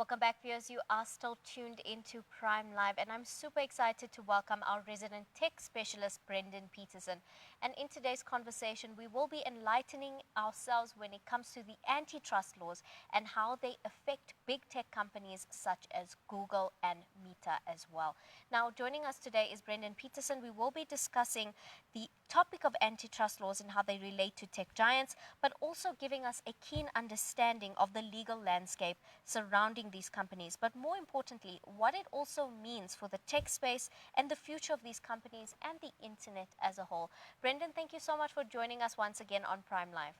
Welcome back, viewers. You are still tuned into Prime Live, and I'm super excited to welcome our resident tech specialist, Brendon Petersen. And in today's conversation, we will be enlightening ourselves when it comes to the antitrust laws and how they affect big tech companies such as Google and Meta as well. Now, joining us today is Brendon Petersen. We will be discussing the topic of antitrust laws and how they relate to tech giants, but also giving us a keen understanding of the legal landscape surrounding these companies, but more importantly, what it also means for the tech space and the future of these companies and the internet as a whole. Brendon, thank you so much for joining us once again on Prime Live.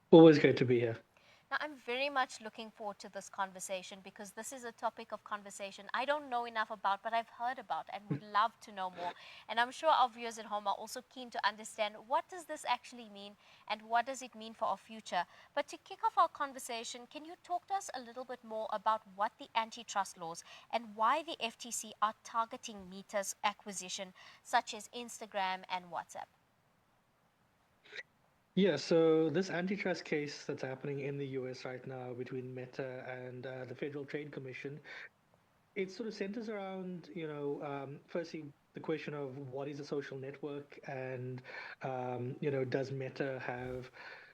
Always great to be here. Now, I'm very much looking forward to this conversation because this is a topic of conversation I don't know enough about, but I've heard about and would love to know more. And I'm sure our viewers at home are also keen to understand what does this actually mean and what does it mean for our future. But to kick off our conversation, can you talk to us a little bit more about what the antitrust laws and why the FTC are targeting Meta's acquisition, such as Instagram and WhatsApp? Yeah, so this antitrust case that's happening in the US right now between Meta and the Federal Trade Commission, it sort of centers around, firstly, the question of what is a social network and, does Meta have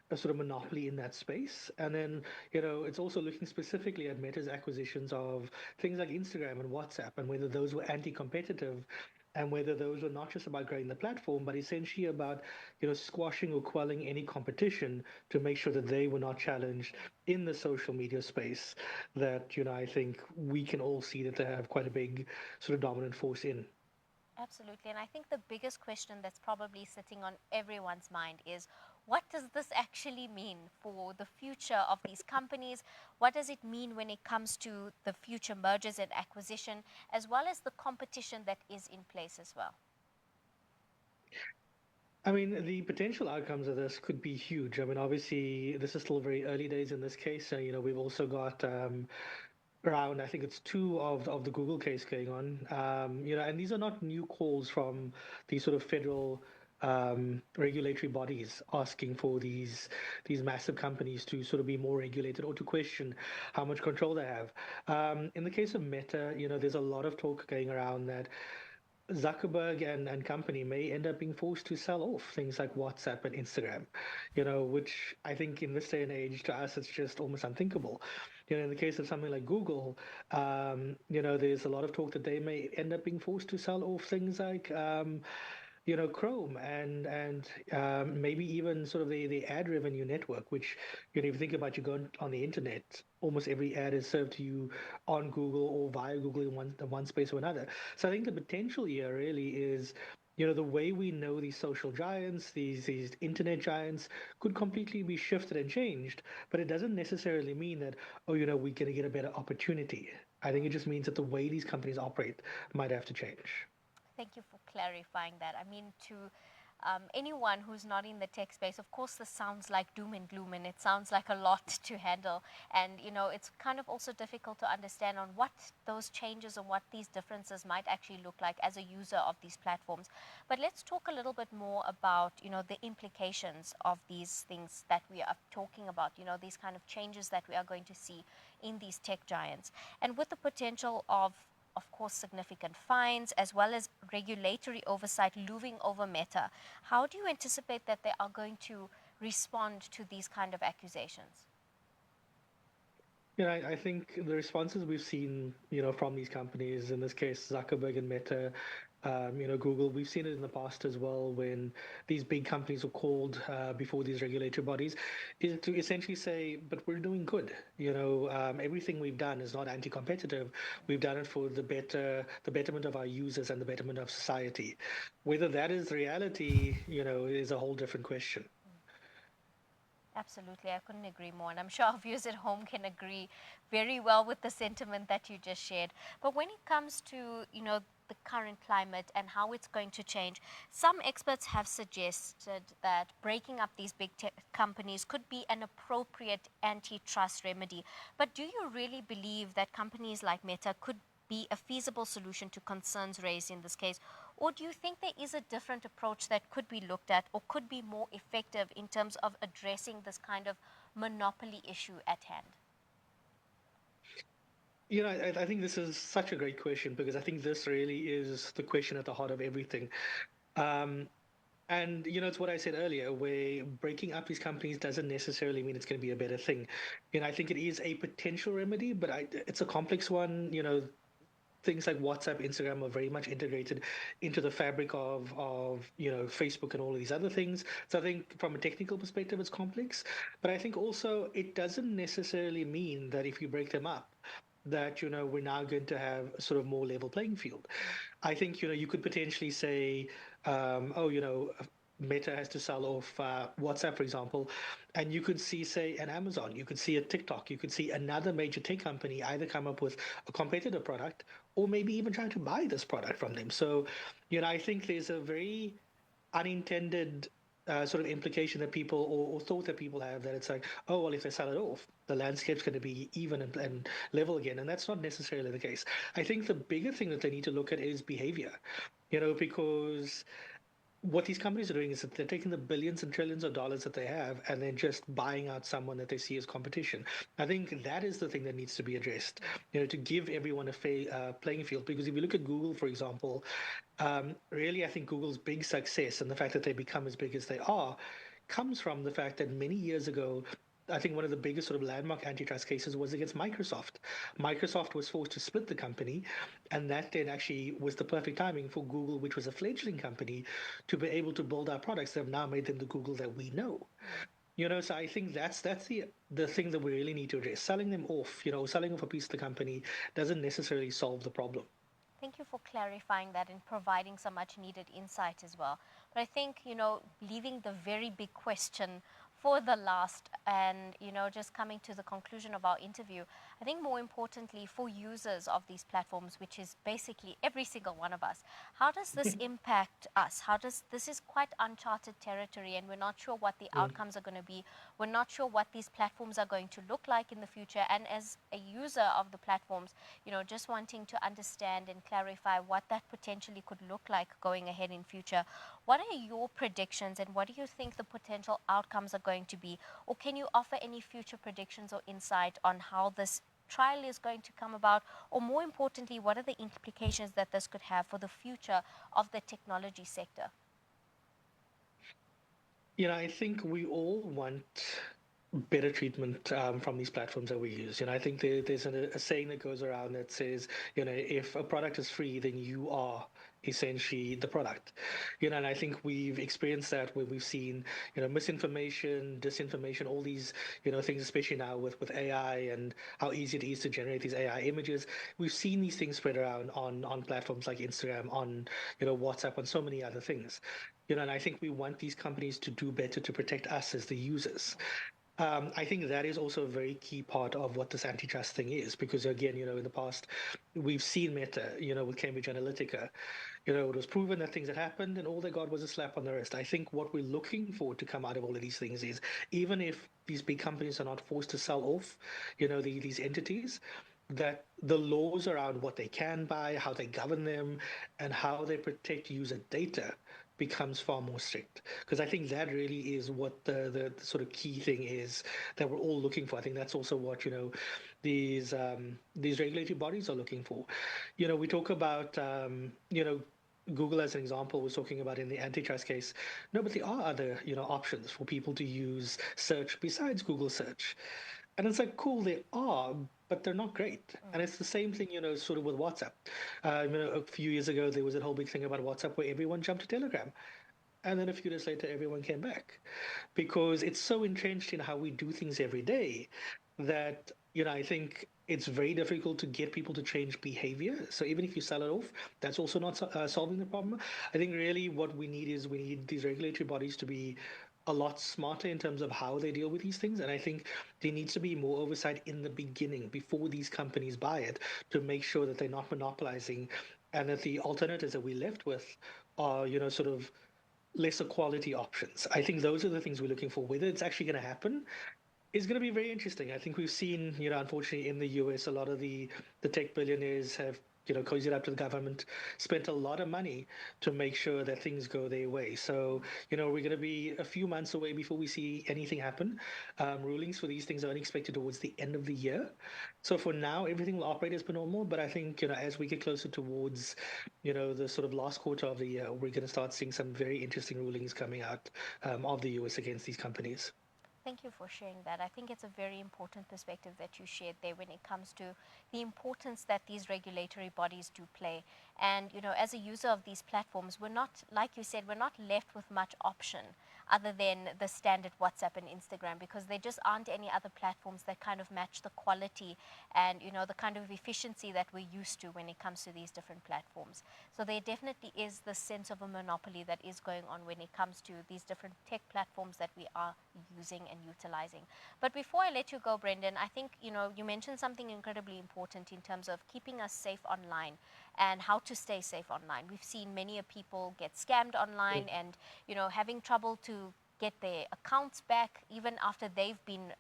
a sort of monopoly in that space? And then, it's also looking specifically at Meta's acquisitions of things like Instagram and WhatsApp and whether those were anti-competitive and whether those were not just about growing the platform, but essentially about, squashing or quelling any competition to make sure that they were not challenged in the social media space that, I think we can all see that they have quite a big sort of dominant force in. Absolutely. And I think the biggest question that's probably sitting on everyone's mind is what does this actually mean for the future of these companies? What does it mean when it comes to the future mergers and acquisition, as well as the competition that is in place as well? I mean, the potential outcomes of this could be huge. I mean, obviously, this is still very early days in this case. So, we've also got around, I think it's two of the Google case going on. And these are not new calls from these sort of federal regulatory bodies asking for these massive companies to sort of be more regulated or to question how much control they have. In the case of Meta, there's a lot of talk going around that Zuckerberg and company may end up being forced to sell off things like WhatsApp and Instagram, which I think in this day and age to us it's just almost unthinkable. In the case of something like Google, there's a lot of talk that they may end up being forced to sell off things like Chrome and maybe even sort of the ad revenue network, which if you think about you go on the internet, almost every ad is served to you on Google or via Google in one space or another. So I think the potential here really is. The way we know these social giants, these internet giants, could completely be shifted and changed. But it doesn't necessarily mean that, oh, we're going to get a better opportunity. I think it just means that the way these companies operate might have to change. Thank you for clarifying that. I mean, to anyone who's not in the tech space, of course, this sounds like doom and gloom and it sounds like a lot to handle. And, it's kind of also difficult to understand on what those changes or what these differences might actually look like as a user of these platforms. But let's talk a little bit more about, the implications of these things that we are talking about, these kind of changes that we are going to see in these tech giants. And with the potential of course, significant fines as well as regulatory oversight looming over Meta. How do you anticipate that they are going to respond to these kind of accusations? I think the responses we've seen, from these companies, in this case, Zuckerberg and Meta, Google, we've seen it in the past as well when these big companies are called before these regulatory bodies, is to essentially say, but we're doing good. Everything we've done is not anti-competitive. We've done it for the betterment of our users and the betterment of society. Whether that is reality, is a whole different question. Absolutely, I couldn't agree more. And I'm sure our viewers at home can agree very well with the sentiment that you just shared. But when it comes to, the current climate and how it's going to change, some experts have suggested that breaking up these big tech companies could be an appropriate antitrust remedy. But do you really believe that companies like Meta could be a feasible solution to concerns raised in this case? Or do you think there is a different approach that could be looked at or could be more effective in terms of addressing this kind of monopoly issue at hand? I think this is such a great question because I think this really is the question at the heart of everything. Um, and it's what I said earlier, where breaking up these companies doesn't necessarily mean it's going to be a better thing. I think it is a potential remedy, but it's a complex one. Things like WhatsApp, Instagram are very much integrated into the fabric of Facebook and all of these other things. So I think from a technical perspective, it's complex, but I think also it doesn't necessarily mean that if you break them up, that we're now going to have a sort of more level playing field. I think you could potentially say, oh, Meta has to sell off WhatsApp, for example, and you could see, say, an Amazon, you could see a TikTok, you could see another major tech company either come up with a competitor product or maybe even try to buy this product from them. So, I think there's a very unintended sort of implication that people or thought that people have that it's like, oh, well, if they sell it off, the landscape's going to be even and level again. And that's not necessarily the case. I think the bigger thing that they need to look at is behavior, because what these companies are doing is that they're taking the billions and trillions of dollars that they have and then just buying out someone that they see as competition. I think that is the thing that needs to be addressed, to give everyone a fair playing field. Because if you look at Google, for example, really, I think Google's big success and the fact that they become as big as they are comes from the fact that many years ago, I think one of the biggest sort of landmark antitrust cases was against Microsoft. Microsoft was forced to split the company, and that then actually was the perfect timing for Google, which was a fledgling company, to be able to build out products that have now made them the Google that we know. So I think that's the thing that we really need to address. Selling them off, selling off a piece of the company doesn't necessarily solve the problem. Thank you for clarifying that and providing some much needed insight as well. But I think, leaving the very big question for the last and, just coming to the conclusion of our interview, I think more importantly for users of these platforms, which is basically every single one of us, how does this impact us? This is quite uncharted territory and we're not sure what the Mm. outcomes are going to be. We're not sure what these platforms are going to look like in the future. And as a user of the platforms, just wanting to understand and clarify what that potentially could look like going ahead in future. What are your predictions and what do you think the potential outcomes are going to be? Or can you offer any future predictions or insight on how this trial is going to come about? Or more importantly, what are the implications that this could have for the future of the technology sector? I think we all want better treatment from these platforms that we use. I think there's a saying that goes around that says, if a product is free, then you are essentially the product. And I think we've experienced that where we've seen, misinformation, disinformation, all these, things, especially now with AI and how easy it is to generate these AI images. We've seen these things spread around on platforms like Instagram, on, WhatsApp, on so many other things. And I think we want these companies to do better to protect us as the users. I think that is also a very key part of what this antitrust thing is, because again, in the past, we've seen Meta, with Cambridge Analytica, it was proven that things had happened and all they got was a slap on the wrist. I think what we're looking for to come out of all of these things is, even if these big companies are not forced to sell off, these entities, that the laws around what they can buy, how they govern them, and how they protect user data becomes far more strict. Because I think that really is what the sort of key thing is that we're all looking for. I think that's also what these regulatory bodies are looking for. We talk about Google as an example was talking about in the antitrust case. No, but there are other options for people to use search besides Google search. And it's like, cool, they are, but they're not great. And it's the same thing, sort of with WhatsApp. A few years ago, there was a whole big thing about WhatsApp where everyone jumped to Telegram. And then a few days later, everyone came back because it's so entrenched in how we do things every day that, I think it's very difficult to get people to change behavior. So even if you sell it off, that's also not solving the problem. I think really what we need is we need these regulatory bodies to be a lot smarter in terms of how they deal with these things. And I think there needs to be more oversight in the beginning before these companies buy it to make sure that they're not monopolizing and that the alternatives that we're left with are, sort of lesser quality options. I think those are the things we're looking for. Whether it's actually going to happen is going to be very interesting. I think we've seen, unfortunately, in the US, a lot of the tech billionaires have cozied up to the government, spent a lot of money to make sure that things go their way. So, we're going to be a few months away before we see anything happen. Rulings for these things are only expected towards the end of the year. So for now, everything will operate as per normal. But I think, as we get closer towards, the sort of last quarter of the year, we're going to start seeing some very interesting rulings coming out of the US against these companies. Thank you for sharing that. I think it's a very important perspective that you shared there when it comes to the importance that these regulatory bodies do play. And, as a user of these platforms, we're not, like you said, we're not left with much option other than the standard WhatsApp and Instagram, because there just aren't any other platforms that kind of match the quality and, the kind of efficiency that we're used to when it comes to these different platforms. So there definitely is this sense of a monopoly that is going on when it comes to these different tech platforms that we are using and utilizing. But before I let you go, Brendon, I think, you mentioned something incredibly important in terms of keeping us safe online and how to stay safe online. We've seen many people get scammed online and, having trouble to get their accounts back even after they've been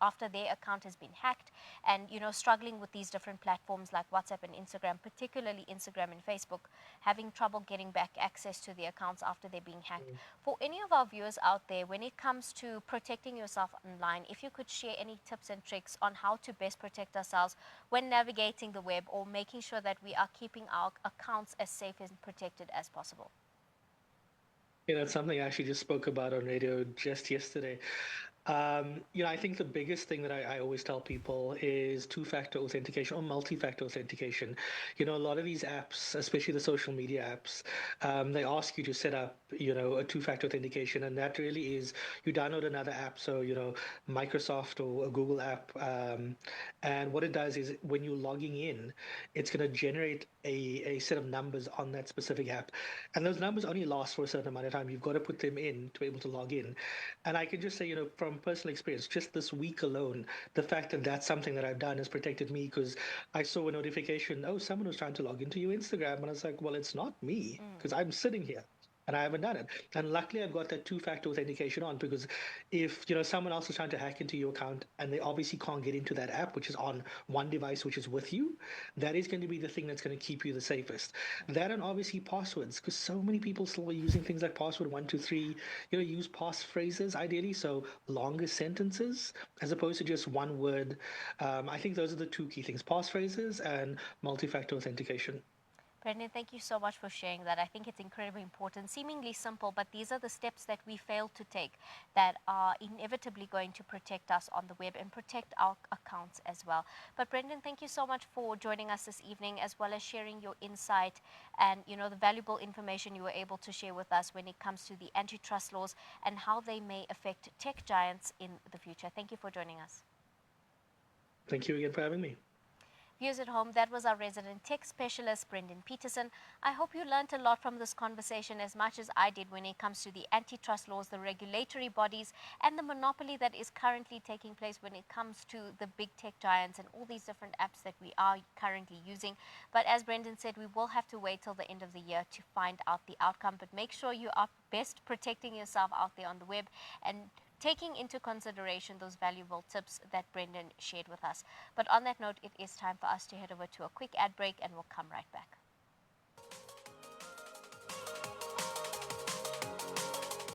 after their account has been hacked, and struggling with these different platforms like WhatsApp and Instagram, particularly Instagram and Facebook, having trouble getting back access to their accounts after they're being hacked. For any of our viewers out there, when it comes to protecting yourself online, if you could share any tips and tricks on how to best protect ourselves when navigating the web, or making sure that we are keeping our accounts as safe and protected as possible. That's something I actually just spoke about on radio just yesterday. I think the biggest thing that I always tell people is two-factor authentication or multi-factor authentication. A lot of these apps, especially the social media apps, they ask you to set up, a two-factor authentication, and that really is you download another app, so Microsoft or a Google app, and what it does is when you're logging in, it's going to generate a set of numbers on that specific app, and those numbers only last for a certain amount of time. You've got to put them in to be able to log in, and I can just say, from personal experience, just this week alone, the fact that that's something that I've done has protected me, because I saw a notification, oh, someone was trying to log into your Instagram. And I was like, well, it's not me, because I'm sitting here and I haven't done it. And luckily, I've got that two-factor authentication on, because if someone else is trying to hack into your account and they obviously can't get into that app, which is on one device, which is with you, that is going to be the thing that's going to keep you the safest. That, and obviously passwords, because so many people still are using things like password 123. Use pass phrases ideally, so longer sentences as opposed to just one word. I think those are the two key things: passphrases and multi-factor authentication. Brendon, thank you so much for sharing that. I think it's incredibly important, seemingly simple, but these are the steps that we fail to take that are inevitably going to protect us on the web and protect our accounts as well. But Brendon, thank you so much for joining us this evening, as well as sharing your insight and the valuable information you were able to share with us when it comes to the antitrust laws and how they may affect tech giants in the future. Thank you for joining us. Thank you again for having me. Viewers at home, that was our resident tech specialist, Brendon Petersen. I hope you learned a lot from this conversation, as much as I did, when it comes to the antitrust laws, the regulatory bodies, and the monopoly that is currently taking place when it comes to the big tech giants and all these different apps that we are currently using. But as Brendon said, we will have to wait till the end of the year to find out the outcome. But make sure you are best protecting yourself out there on the web and taking into consideration those valuable tips that Brendon shared with us. But on that note, it is time for us to head over to a quick ad break, and we'll come right back.